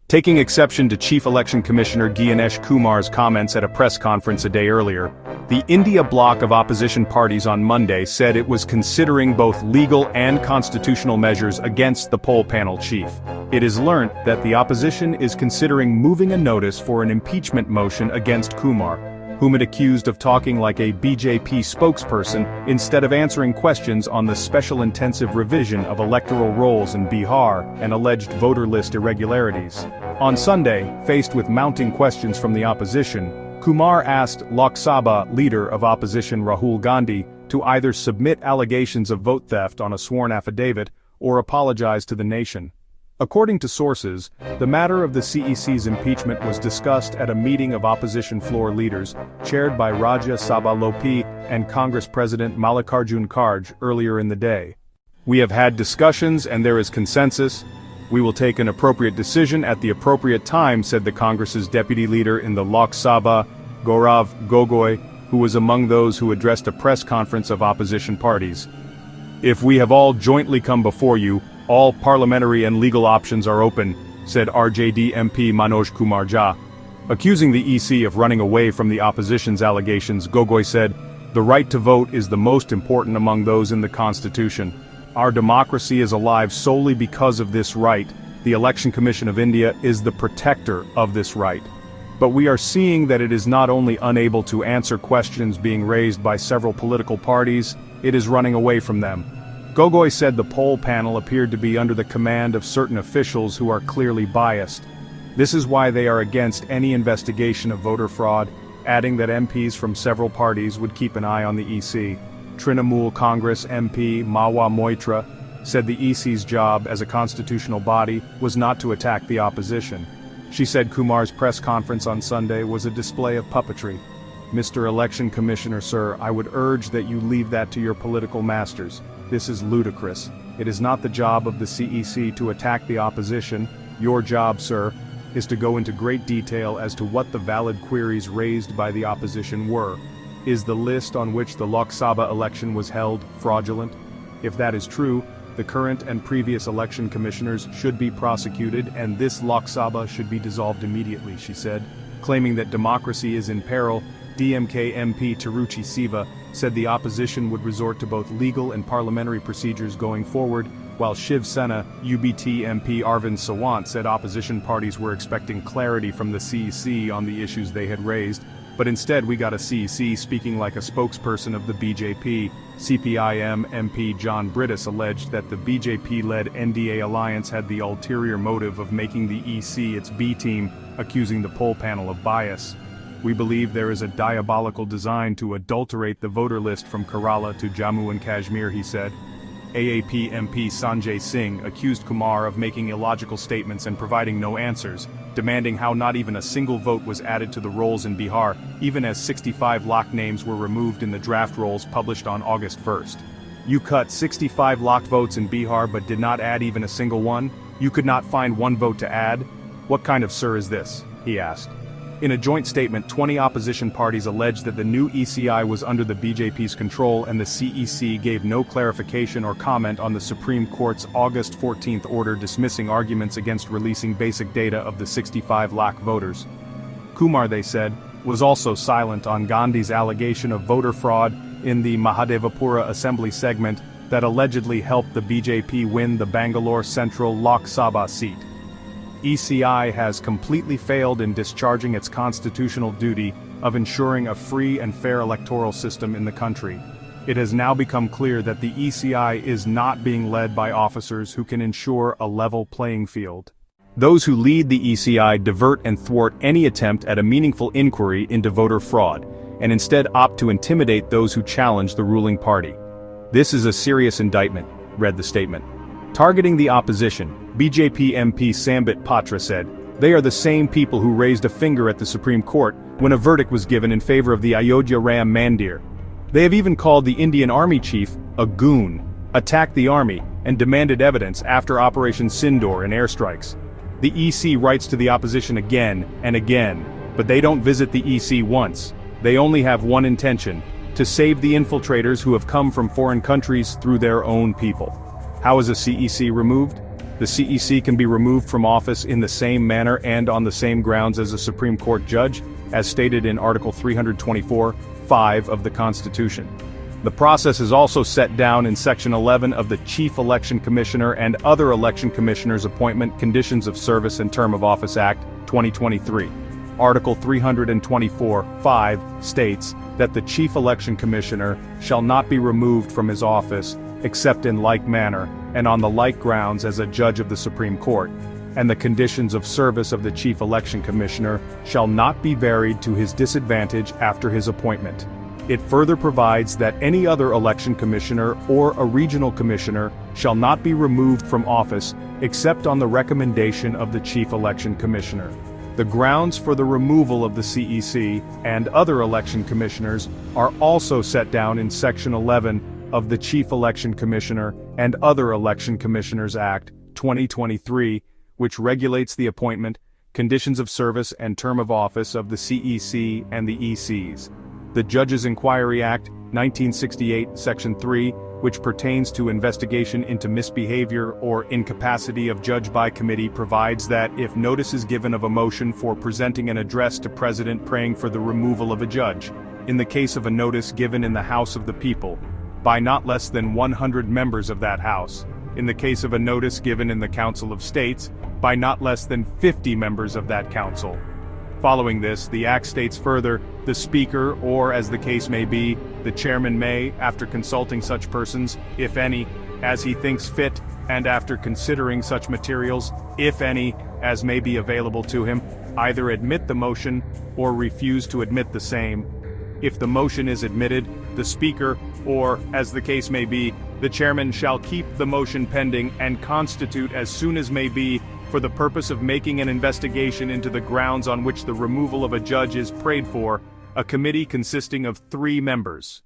Taking exception to Chief Election Commissioner Ganesh Kumar's comments at a press conference a day earlier, the India bloc of opposition parties on Monday said it was considering both legal and constitutional measures against the poll panel chief. It is learnt that the opposition is considering moving a notice for an impeachment motion against Kumar, whom it accused of talking like a BJP spokesperson instead of answering questions on the special intensive revision of electoral rolls in Bihar and alleged voter list irregularities. On Sunday, faced with mounting questions from the opposition, Kumar asked Lok Sabha leader of opposition Rahul Gandhi to either submit allegations of vote theft on a sworn affidavit or apologize to the nation. According to sources, the matter of the CEC's impeachment was discussed at a meeting of opposition floor leaders, chaired by Rajya Sabha Lopi and Congress President Mallikarjun Kharge earlier in the day. "We have had discussions and there is consensus. We will take an appropriate decision at the appropriate time," said the Congress's deputy leader in the Lok Sabha, Gaurav Gogoi, who was among those who addressed a press conference of opposition parties. "If we have all jointly come before you, all parliamentary and legal options are open," said RJD MP Manoj Kumar Jha. Accusing the EC of running away from the opposition's allegations, Gogoi said, "The right to vote is the most important among those in the Constitution. Our democracy is alive solely because of this right. The Election Commission of India is the protector of this right. But we are seeing that it is not only unable to answer questions being raised by several political parties, it is running away from them." Gogoi said the poll panel appeared to be under the command of certain officials who are clearly biased. This is why they are against any investigation of voter fraud, adding that MPs from several parties would keep an eye on the EC. Trinamool Congress MP Mawa Moitra said the EC's job as a constitutional body was not to attack the opposition. She said Kumar's press conference on Sunday was a display of puppetry. "Mr. Election Commissioner, sir, I would urge that you leave that to your political masters. This is ludicrous. It is not the job of the CEC to attack the opposition. Your job, sir, is to go into great detail as to what the valid queries raised by the opposition were. Is the list on which the Lok Sabha election was held fraudulent? If that is true, the current and previous election commissioners should be prosecuted and this Lok Sabha should be dissolved immediately," she said. Claiming that democracy is in peril, DMK MP Tiruchi Siva said the opposition would resort to both legal and parliamentary procedures going forward, while Shiv Sena UBT MP Arvind Sawant said opposition parties were expecting clarity from the CEC on the issues they had raised, but instead we got a CEC speaking like a spokesperson of the BJP. CPIM MP John Brittis alleged that the BJP-led NDA alliance had the ulterior motive of making the EC its B team, accusing the poll panel of bias. "We believe there is a diabolical design to adulterate the voter list from Kerala to Jammu and Kashmir," he said. AAP MP Sanjay Singh accused Kumar of making illogical statements and providing no answers, demanding how not even a single vote was added to the rolls in Bihar, even as 65 locked names were removed in the draft rolls published on August 1st. "You cut 65 locked votes in Bihar but did not add even a single one? You could not find one vote to add? What kind of sir is this?" he asked. In a joint statement, 20 opposition parties alleged that the new ECI was under the BJP's control and the CEC gave no clarification or comment on the Supreme Court's August 14th order dismissing arguments against releasing basic data of the 65 lakh voters. Kumar, they said, was also silent on Gandhi's allegation of voter fraud in the Mahadevapura assembly segment that allegedly helped the BJP win the Bangalore Central Lok Sabha seat. ECI has completely failed in discharging its constitutional duty of ensuring a free and fair electoral system in the country. It has now become clear that the ECI is not being led by officers who can ensure a level playing field. Those who lead the ECI divert and thwart any attempt at a meaningful inquiry into voter fraud, and instead opt to intimidate those who challenge the ruling party. "This is a serious indictment," read the statement. Targeting the opposition, BJP MP Sambit Patra said, "They are the same people who raised a finger at the Supreme Court when a verdict was given in favor of the Ayodhya Ram Mandir. They have even called the Indian Army chief a goon, attacked the army, and demanded evidence after Operation Sindoor and airstrikes. The EC writes to the opposition again and again, but they don't visit the EC once. They only have one intention: to save the infiltrators who have come from foreign countries through their own people." How is a CEC removed? The CEC can be removed from office in the same manner and on the same grounds as a Supreme Court judge, as stated in Article 324(5) of the Constitution. The process is also set down in Section 11 of the Chief Election Commissioner and Other Election Commissioners Appointment, Conditions of Service and Term of Office Act, 2023. Article 324(5) states that the Chief Election Commissioner shall not be removed from his office, except in like manner, and on the like grounds as a judge of the Supreme Court, and the conditions of service of the Chief Election Commissioner shall not be varied to his disadvantage after his appointment. It further provides that any other election commissioner or a regional commissioner shall not be removed from office except on the recommendation of the Chief Election Commissioner. The grounds for the removal of the CEC and other election commissioners are also set down in Section 11 of the Chief Election Commissioner and Other Election Commissioners Act, 2023, which regulates the appointment, conditions of service and term of office of the CEC and the ECs. The Judges' Inquiry Act, 1968, Section 3, which pertains to investigation into misbehavior or incapacity of judge by committee, provides that if notice is given of a motion for presenting an address to President praying for the removal of a judge, in the case of a notice given in the House of the People, by not less than 100 members of that House, in the case of a notice given in the Council of States, by not less than 50 members of that Council. Following this, the Act states further, the Speaker, or as the case may be, the Chairman may, after consulting such persons, if any, as he thinks fit, and after considering such materials, if any, as may be available to him, either admit the motion, or refuse to admit the same. If the motion is admitted, the Speaker, or, as the case may be, the Chairman shall keep the motion pending and constitute as soon as may be, for the purpose of making an investigation into the grounds on which the removal of a judge is prayed for, a committee consisting of 3 members.